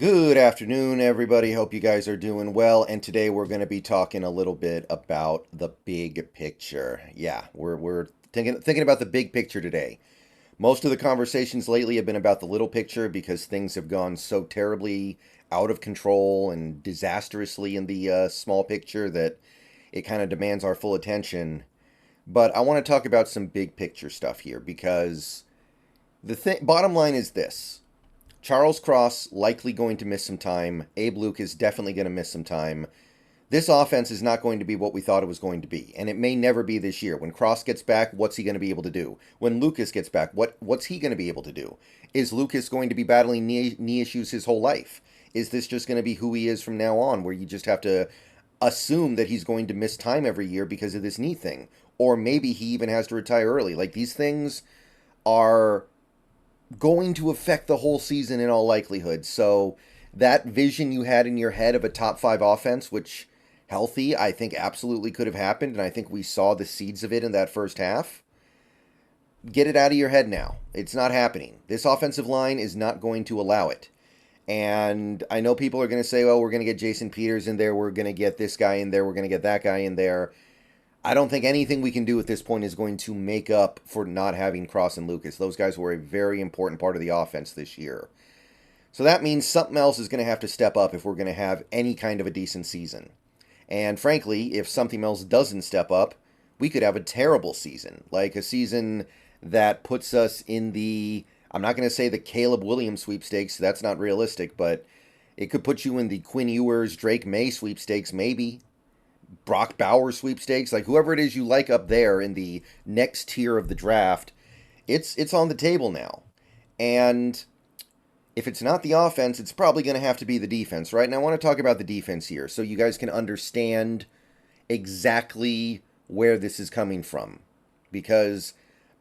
Good afternoon, everybody. Hope you guys are doing well. And today we're going to be talking a little bit about the big picture. Yeah, we're thinking about the big picture today. Most of the conversations lately have been about the little picture because things have gone so terribly out of control and disastrously in the small picture that it kind of demands our full attention. But I want to talk about some big picture stuff here because bottom line is this. Charles Cross likely going to miss some time. Abe Luke is definitely going to miss some time. This offense is not going to be what we thought it was going to be, and it may never be this year. When Cross gets back, what's he going to be able to do? When Lucas gets back, what's he going to be able to do? Is Lucas going to be battling knee issues his whole life? Is this just going to be who he is from now on, where you just have to assume that he's going to miss time every year because of this knee thing? Or maybe he even has to retire early. Like, these things are going to affect the whole season in all likelihood. So that vision you had in your head of a top five offense, which healthy, I think absolutely could have happened, and I think we saw the seeds of it in that first half. Get it out of your head now. It's not happening. This offensive line is not going to allow it. And I know people are going to say, well, we're going to get Jason Peters in there, we're going to get this guy in there, we're going to get that guy in there. I don't think anything we can do at this point is going to make up for not having Cross and Lucas. Those guys were a very important part of the offense this year. So that means something else is going to have to step up if we're going to have any kind of a decent season. And frankly, if something else doesn't step up, we could have a terrible season. Like a season that puts us in the, I'm not going to say the Caleb Williams sweepstakes, that's not realistic, but it could put you in the Quinn Ewers, Drake May sweepstakes, maybe. Brock Bowers sweepstakes, like whoever it is you like up there in the next tier of the draft, it's on the table now. And if it's not the offense, it's probably going to have to be the defense, right? And I want to talk about the defense here so you guys can understand exactly where this is coming from. Because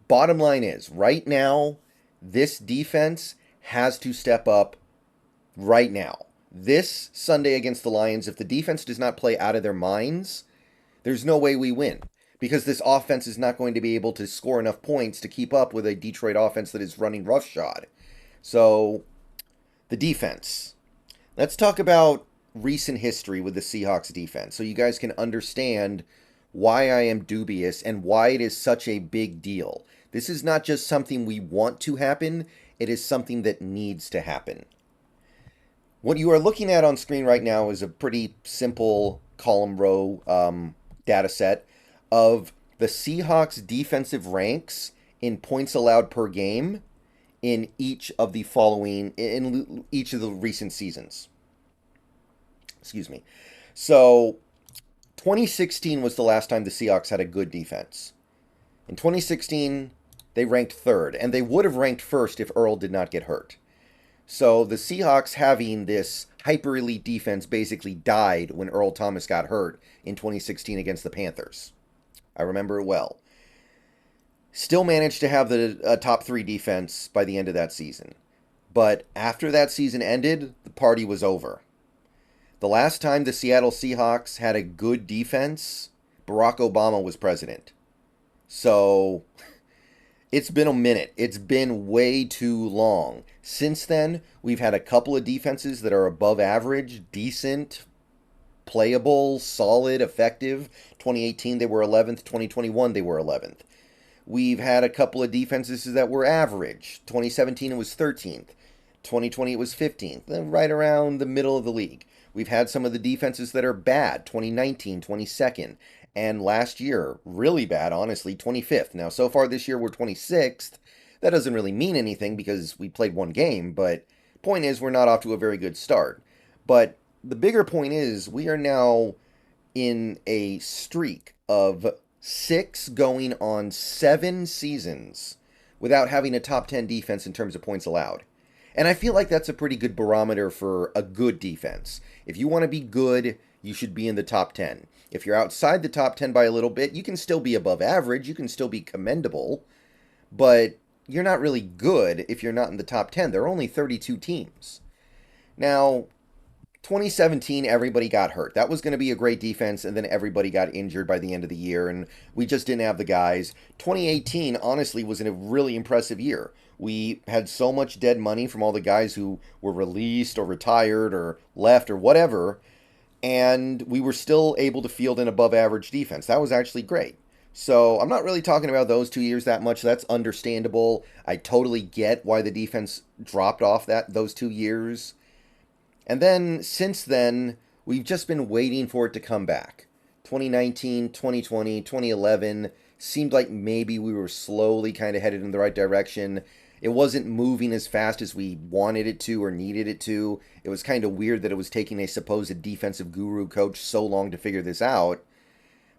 bottom line is, right now, this defense has to step up right now. This Sunday against the Lions, if the defense does not play out of their minds, there's no way we win. Because this offense is not going to be able to score enough points to keep up with a Detroit offense that is running roughshod. So, the defense. Let's talk about recent history with the Seahawks defense so you guys can understand why I am dubious and why it is such a big deal. This is not just something we want to happen, it is something that needs to happen. What you are looking at on screen right now is a pretty simple column row data set of the Seahawks defensive ranks in points allowed per game in each of the recent seasons. Excuse me. So 2016 was the last time the Seahawks had a good defense. In 2016, they ranked third, and they would have ranked first if Earl did not get hurt. So the Seahawks having this hyper elite defense basically died when Earl Thomas got hurt in 2016 against the Panthers. I remember it well. Still managed to have the top three defense by the end of that season. But after that season ended, the party was over. The last time the Seattle Seahawks had a good defense, Barack Obama was president. So it's been a minute. It's been way too long. Since then, we've had a couple of defenses that are above average, decent, playable, solid, effective. 2018, they were 11th. 2021, they were 11th. We've had a couple of defenses that were average. 2017, it was 13th. 2020, it was 15th. Right around the middle of the league. We've had some of the defenses that are bad. 2019, 22nd. And last year, really bad, honestly, 25th. Now, so far this year, we're 26th. That doesn't really mean anything because we played one game, but point is, we're not off to a very good start. But the bigger point is, we are now in a streak of 6 going on 7 seasons without having a top 10 defense in terms of points allowed. And I feel like that's a pretty good barometer for a good defense. If you want to be good, you should be in the top 10. If you're outside the top 10 by a little bit, you can still be above average, you can still be commendable, but you're not really good if you're not in the top 10. There are only 32 teams. Now, 2017, everybody got hurt. That was going to be a great defense, and then everybody got injured by the end of the year, and we just didn't have the guys. 2018, honestly, was a really impressive year. We had so much dead money from all the guys who were released or retired or left or whatever, and we were still able to field an above average defense. That was actually great. So I'm not really talking about those 2 years that much. That's understandable. I totally get why the defense dropped off those 2 years. And then since then, we've just been waiting for it to come back. 2019, 2020, 2011 seemed like maybe we were slowly kind of headed in the right direction. It wasn't moving as fast as we wanted it to or needed it to. It was kind of weird that it was taking a supposed defensive guru coach so long to figure this out.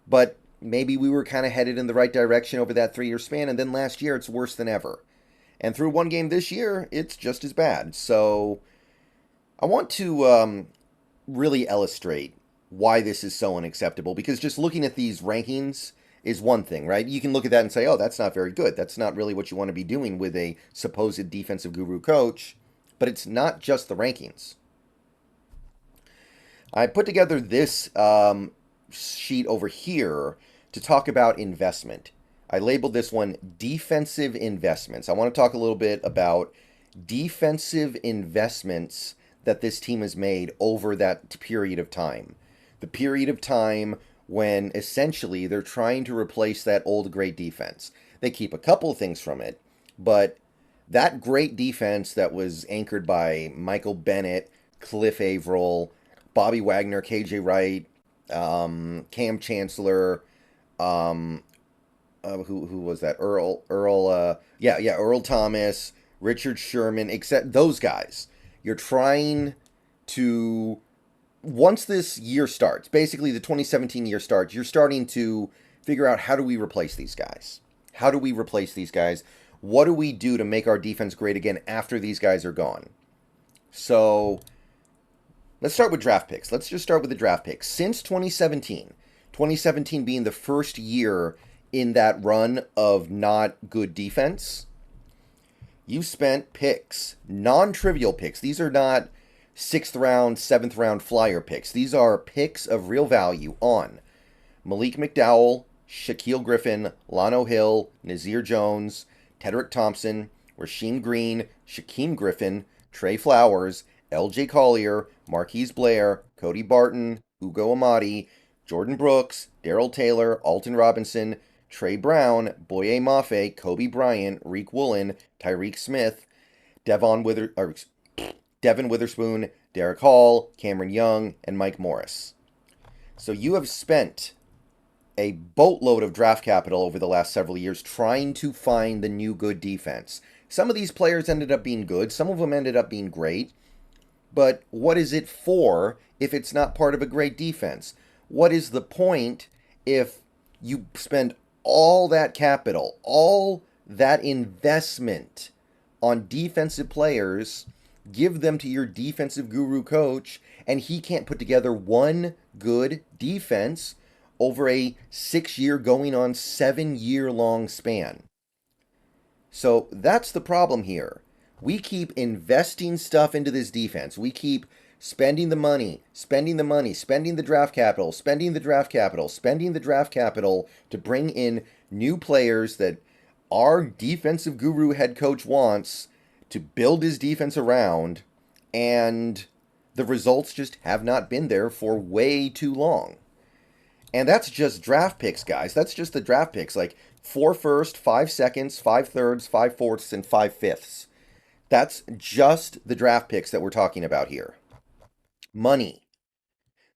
But maybe we were kind of headed in the right direction over that 3-year span, and then last year it's worse than ever. And through one game this year, it's just as bad. So I want to really illustrate why this is so unacceptable, because just looking at these rankings is one thing, right? You can look at that and say, oh, that's not very good. That's not really what you want to be doing with a supposed defensive guru coach, but it's not just the rankings. I put together this sheet over here to talk about investment. I labeled this one defensive investments. I want to talk a little bit about defensive investments that this team has made over that period of time. The period of time when essentially they're trying to replace that old great defense. They keep a couple things from it, but that great defense that was anchored by Michael Bennett, Cliff Averill, Bobby Wagner, KJ Wright, Cam Chancellor, who was that? Earl Thomas, Richard Sherman, except those guys. You're trying to, once this year starts, basically the 2017 year starts, you're starting to figure out, how do we replace these guys? How do we replace these guys? What do we do to make our defense great again after these guys are gone? So let's start with draft picks. Let's just start with the draft picks. Since 2017 being the first year in that run of not good defense, you spent picks, non-trivial picks. These are not 6th round, 7th round flyer picks. These are picks of real value on Malik McDowell, Shaquille Griffin, Lano Hill, Nazir Jones, Tedrick Thompson, Rasheem Green, Shaquem Griffin, Trey Flowers, LJ Collier, Marquise Blair, Cody Barton, Ugo Amadi, Jordan Brooks, Darrell Taylor, Alton Robinson, Trey Brown, Boye Mafe, Kobe Bryant, Reek Woolen, Tyreek Smith, Devin Witherspoon, Derek Hall, Cameron Young, and Mike Morris. So you have spent a boatload of draft capital over the last several years trying to find the new good defense. Some of these players ended up being good. Some of them ended up being great. But what is it for if it's not part of a great defense? What is the point if you spend all that capital, all that investment on defensive players, give them to your defensive guru coach, and he can't put together one good defense over a 6-year going on 7-year long span? So that's the problem here. We keep investing stuff into this defense. We keep spending the money, spending the draft capital, spending the draft capital to bring in new players that our defensive guru head coach wants to build his defense around, and the results just have not been there for way too long. And that's just draft picks, guys. That's just the draft picks, like 4 first, 5 seconds, 5 thirds, 5 fourths, and 5 fifths. That's just the draft picks that we're talking about here. Money.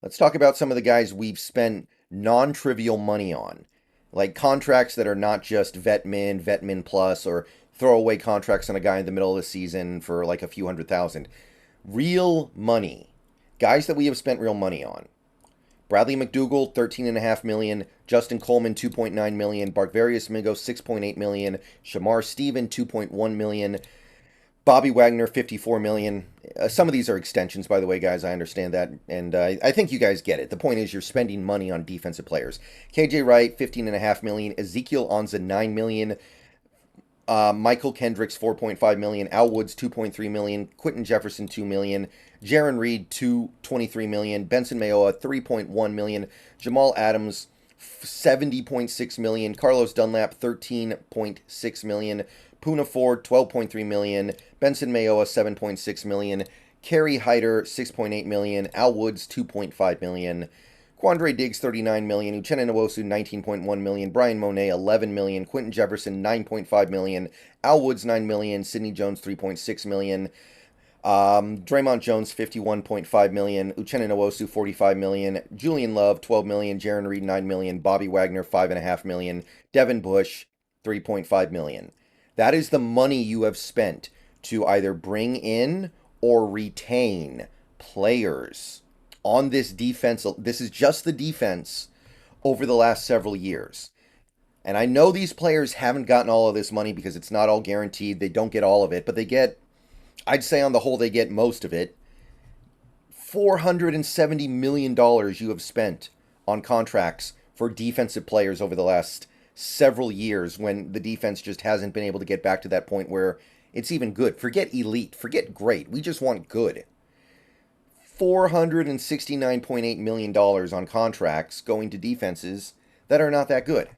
Let's talk about some of the guys we've spent non-trivial money on, like contracts that are not just vet min plus, or throwaway contracts on a guy in the middle of the season for like a few $100,000. Real money. Guys that we have spent real money on. Bradley McDougald, $13.5 million. Justin Coleman, $2.9 million. Barkvarius Mingo, $6.8 million. Shamar Stephen, $2.1 million. Bobby Wagner, $54 million. Some of these are extensions, by the way, guys. I understand that, and I think you guys get it. The point is, you're spending money on defensive players. KJ Wright, $15.5 million. Ezekiel Anza, $9 million. Michael Kendricks, 4.5 million. Al Woods, 2.3 million. Quentin Jefferson, 2 million. Jaron Reed, 23 million. Benson Mayowa, 3.1 million. Jamal Adams, 70.6 million. Carlos Dunlap, 13.6 million. Poona Ford, 12.3 million. Benson Mayowa, 7.6 million. Kerry Hyder, 6.8 million. Al Woods, 2.5 million. Quandre Diggs, 39 million. Uchenna Nwosu, 19.1 million. Brian Monet, 11 million. Quentin Jefferson, 9.5 million. Al Woods, 9 million. Sidney Jones, 3.6 million. Draymond Jones, 51.5 million. Uchenna Nwosu, 45 million. Julian Love, 12 million. Jaron Reed, 9 million. Bobby Wagner, 5.5 million. Devin Bush, 3.5 million. That is the money you have spent to either bring in or retain players on this defense. This is just the defense over the last several years. And I know these players haven't gotten all of this money because it's not all guaranteed. They don't get all of it, but they get, I'd say on the whole, they get most of it. $470 million you have spent on contracts for defensive players over the last several years when the defense just hasn't been able to get back to that point where it's even good. Forget elite, forget great. We just want good. $469.8 million on contracts going to defenses that are not that good.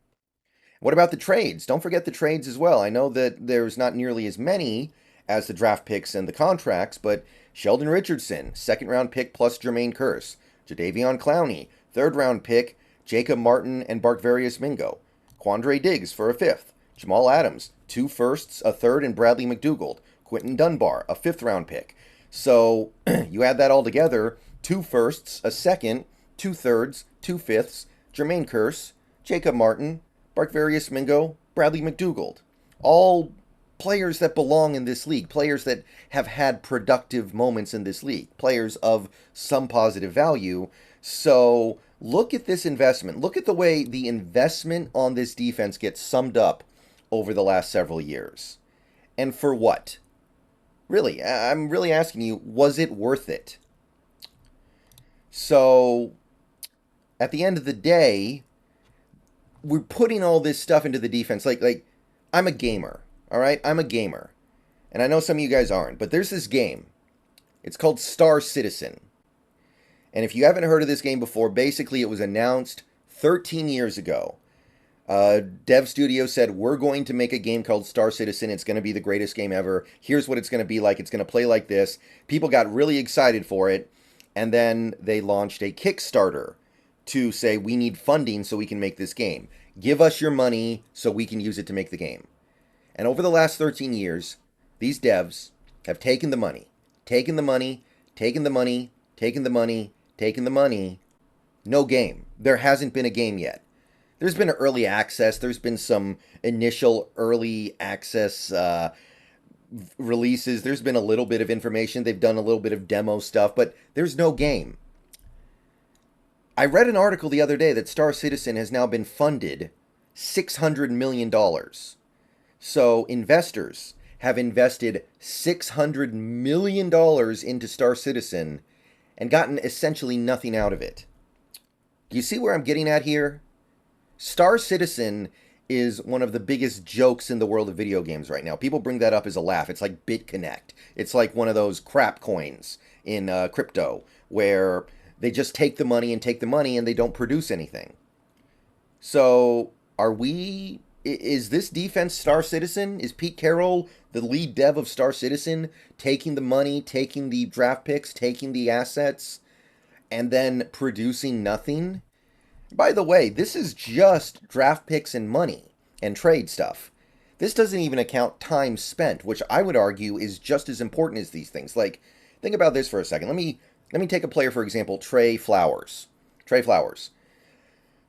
What about the trades? Don't forget the trades as well. I know that there's not nearly as many as the draft picks and the contracts, but Sheldon Richardson, second-round pick plus Jermaine Kearse. Jadeveon Clowney, third-round pick, Jacob Martin and Barkvarius Mingo. Quandre Diggs for a fifth. Jamal Adams, 2 firsts, a third, and Bradley McDougald. Quentin Dunbar, a fifth-round pick. So you add that all together, 2 firsts, a second, 2 thirds, 2 fifths, Jermaine Kearse, Jacob Martin, Barkvarius Mingo, Bradley McDougald. All players that belong in this league, players that have had productive moments in this league, players of some positive value. So look at this investment. Look at the way the investment on this defense gets summed up over the last several years. And for what? Really, I'm really asking you, was it worth it? So, at the end of the day, we're putting all this stuff into the defense. Like I'm a gamer, all right? I'm a gamer. And I know some of you guys aren't, but there's this game. It's called Star Citizen. And if you haven't heard of this game before, basically it was announced 13 years ago. Dev Studio said, we're going to make a game called Star Citizen. It's going to be the greatest game ever. Here's what it's going to be like. It's going to play like this. People got really excited for it. And then they launched a Kickstarter to say, we need funding so we can make this game. Give us your money so we can use it to make the game. And over the last 13 years, these devs have taken the money, taken the money, taken the money, taken the money, taken the money. No game. There hasn't been a game yet. There's been early access. There's been some initial early access releases. There's been a little bit of information. They've done a little bit of demo stuff, but there's no game. I read an article the other day that Star Citizen has now been funded $600 million. So investors have invested $600 million into Star Citizen and gotten essentially nothing out of it. Do you see where I'm getting at here? Star Citizen is one of the biggest jokes in the world of video games right now. People bring that up as a laugh. It's like BitConnect. It's like one of those crap coins in crypto where they just take the money and they don't produce anything. So is this defense Star Citizen? Is Pete Carroll, the lead dev of Star Citizen, taking the money, taking the draft picks, taking the assets, and then producing nothing? By the way, this is just draft picks and money and trade stuff. This doesn't even account time spent, which I would argue is just as important as these things. Like, think about this for a second. Let me take a player, for example, Trey Flowers. Trey Flowers.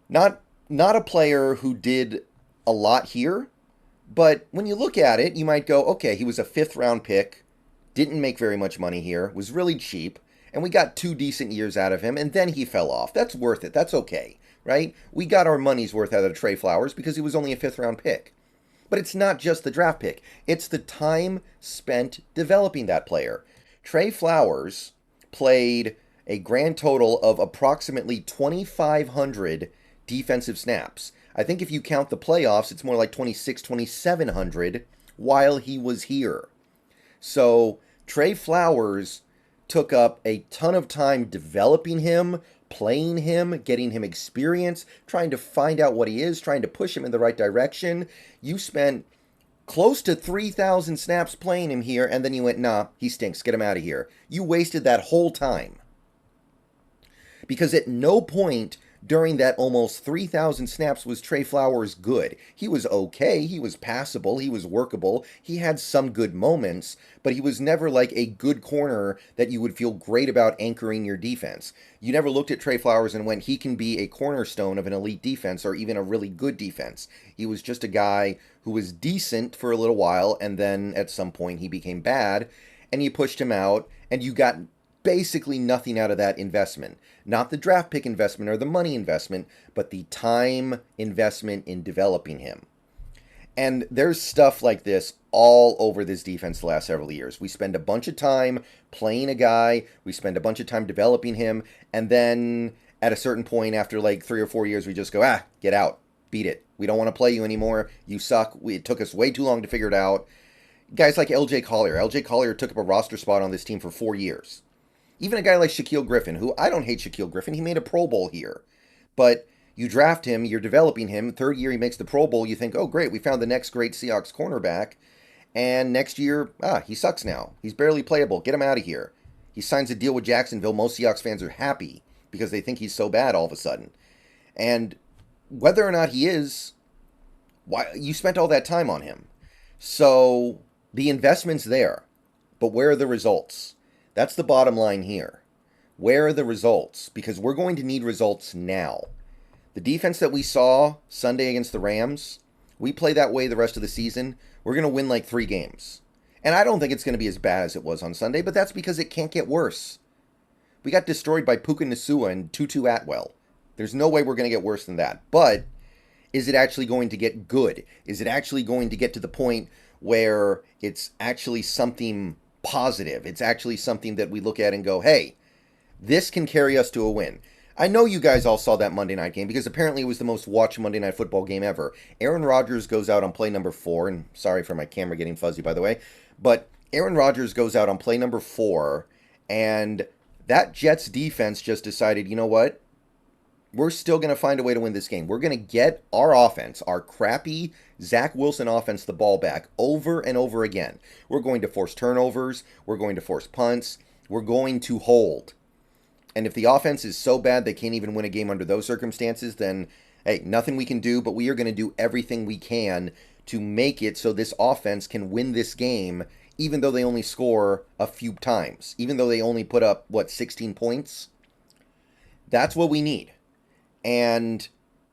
Not a player who did a lot here, but when you look at it, you might go, okay, he was a 5th round pick, didn't make very much money here, was really cheap, and we got 2 decent years out of him, and then he fell off. That's worth it. That's okay. Right? We got our money's worth out of Trey Flowers because he was only a 5th round pick. But it's not just the draft pick. It's the time spent developing that player. Trey Flowers played a grand total of approximately 2,500 defensive snaps. I think if you count the playoffs, it's more like 2,700 while he was here. So Trey Flowers took up a ton of time developing him, playing him, getting him experience, trying to find out what he is, trying to push him in the right direction. You spent close to 3,000 snaps playing him here, and then you went, nah, he stinks, get him out of here. You wasted that whole time. Because at no point during that almost 3,000 snaps was Trey Flowers good. He was okay, he was passable, he was workable, he had some good moments, but he was never like a good corner that you would feel great about anchoring your defense. You never looked at Trey Flowers and went, he can be a cornerstone of an elite defense or even a really good defense. He was just a guy who was decent for a little while, and then at some point he became bad, and you pushed him out, and you got basically nothing out of that investment. Not the draft pick investment or the money investment, but the time investment in developing him. And there's stuff like this all over this defense the last several years. We spend a bunch of time playing a guy, we spend a bunch of time developing him, and then at a certain point after like 3 or 4 years, we just go, get out, beat it. We don't want to play you anymore. You suck. It took us way too long to figure it out. Guys like LJ Collier. LJ Collier took up a roster spot on this team for 4 years. Even a guy like Shaquille Griffin, who I don't hate Shaquille Griffin. He made a Pro Bowl here. But you draft him, you're developing him. Third year he makes the Pro Bowl. You think, oh, great, we found the next great Seahawks cornerback. And next year, he sucks now. He's barely playable. Get him out of here. He signs a deal with Jacksonville. Most Seahawks fans are happy because they think he's so bad all of a sudden. And whether or not he is, why you spent all that time on him. So the investment's there. But where are the results? That's the bottom line here. Where are the results? Because we're going to need results now. The defense that we saw Sunday against the Rams, we play that way the rest of the season, we're going to win like 3 games. And I don't think it's going to be as bad as it was on Sunday, but that's because it can't get worse. We got destroyed by Puka Nacua and Tutu Atwell. There's no way we're going to get worse than that. But is it actually going to get good? Is it actually going to get to the point where it's actually something positive? It's actually something that we look at and go, hey, this can carry us to a win. I know you guys all saw that Monday night game because apparently it was the most watched Monday Night Football game ever. Aaron Rodgers goes out on play number 4, and sorry for my camera getting fuzzy, by the way, but Aaron Rodgers goes out on play number 4, and that Jets defense just decided, you know what? We're still going to find a way to win this game. We're going to get our offense, our crappy Zach Wilson offense, the ball back over and over again. We're going to force turnovers. We're going to force punts. We're going to hold. And if the offense is so bad they can't even win a game under those circumstances, then, hey, nothing we can do, but we are going to do everything we can to make it so this offense can win this game, even though they only score a few times, even though they only put up, 16 points? That's what we need. And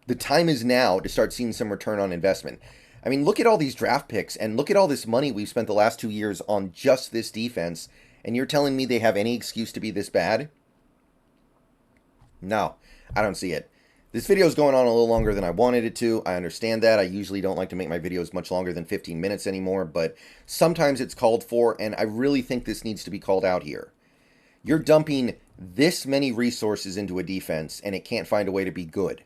the time is now to start seeing some return on investment. I mean, look at all these draft picks and look at all this money we've spent the last 2 years on just this defense, and you're telling me they have any excuse to be this bad? No, I don't see it. This video is going on a little longer than I wanted it to. I understand that. I usually don't like to make my videos much longer than 15 minutes anymore, but sometimes it's called for, and I really think this needs to be called out here. You're dumping this many resources into a defense, and it can't find a way to be good.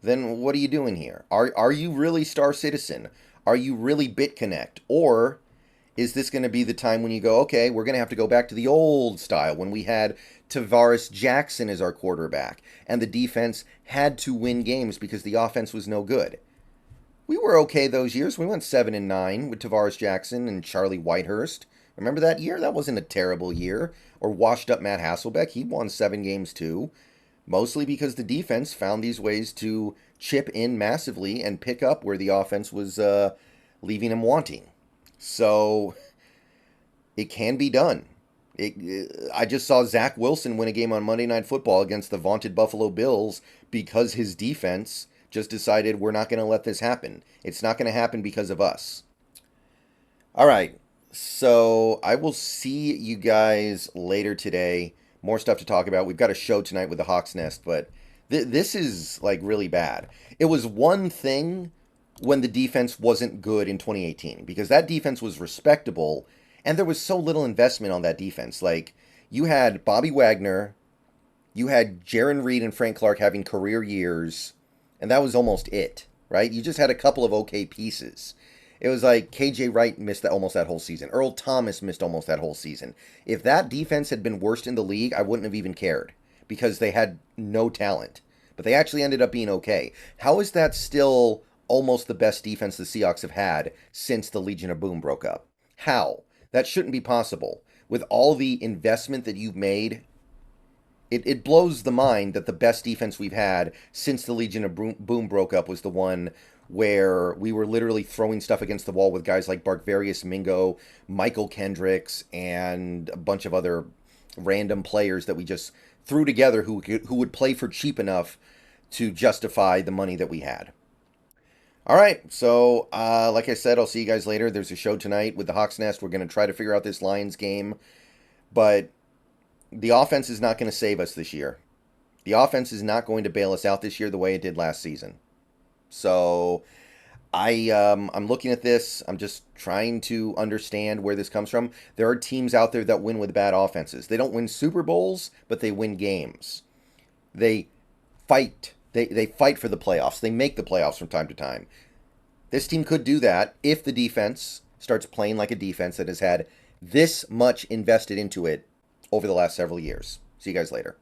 Then what are you doing here? Are you really Star Citizen? Are you really BitConnect? Or is this going to be the time when you go, okay, we're going to have to go back to the old style when we had Tavares Jackson as our quarterback, and the defense had to win games because the offense was no good. We were okay those years. We went 7-9 with Tavares Jackson and Charlie Whitehurst. Remember that year? That wasn't a terrible year. Or washed up Matt Hasselbeck. He won 7 games too. Mostly because the defense found these ways to chip in massively and pick up where the offense was leaving him wanting. So it can be done. I just saw Zach Wilson win a game on Monday Night Football against the vaunted Buffalo Bills because his defense just decided we're not going to let this happen. It's not going to happen because of us. All right. So I will see you guys later today. More stuff to talk about. We've got a show tonight with the Hawks Nest, but this is like really bad. It was one thing when the defense wasn't good in 2018 because that defense was respectable and there was so little investment on that defense. Like you had Bobby Wagner, you had Jaron Reed and Frank Clark having career years, and that was almost it, right? You just had a couple of okay pieces. It was like KJ Wright missed almost that whole season. Earl Thomas missed almost that whole season. If that defense had been worst in the league, I wouldn't have even cared because they had no talent. But they actually ended up being okay. How is that still almost the best defense the Seahawks have had since the Legion of Boom broke up? How? That shouldn't be possible. With all the investment that you've made, it blows the mind that the best defense we've had since the Legion of Boom broke up was the one where we were literally throwing stuff against the wall with guys like Barkvarious Mingo, Michael Kendricks, and a bunch of other random players that we just threw together who would play for cheap enough to justify the money that we had. All right, so like I said, I'll see you guys later. There's a show tonight with the Hawks Nest. We're going to try to figure out this Lions game, but the offense is not going to save us this year. The offense is not going to bail us out this year the way it did last season. So I'm looking at this. I'm just trying to understand where this comes from. There are teams out there that win with bad offenses. They don't win Super Bowls, but they win games. They fight. They fight for the playoffs. They make the playoffs from time to time. This team could do that if the defense starts playing like a defense that has had this much invested into it over the last several years. See you guys later.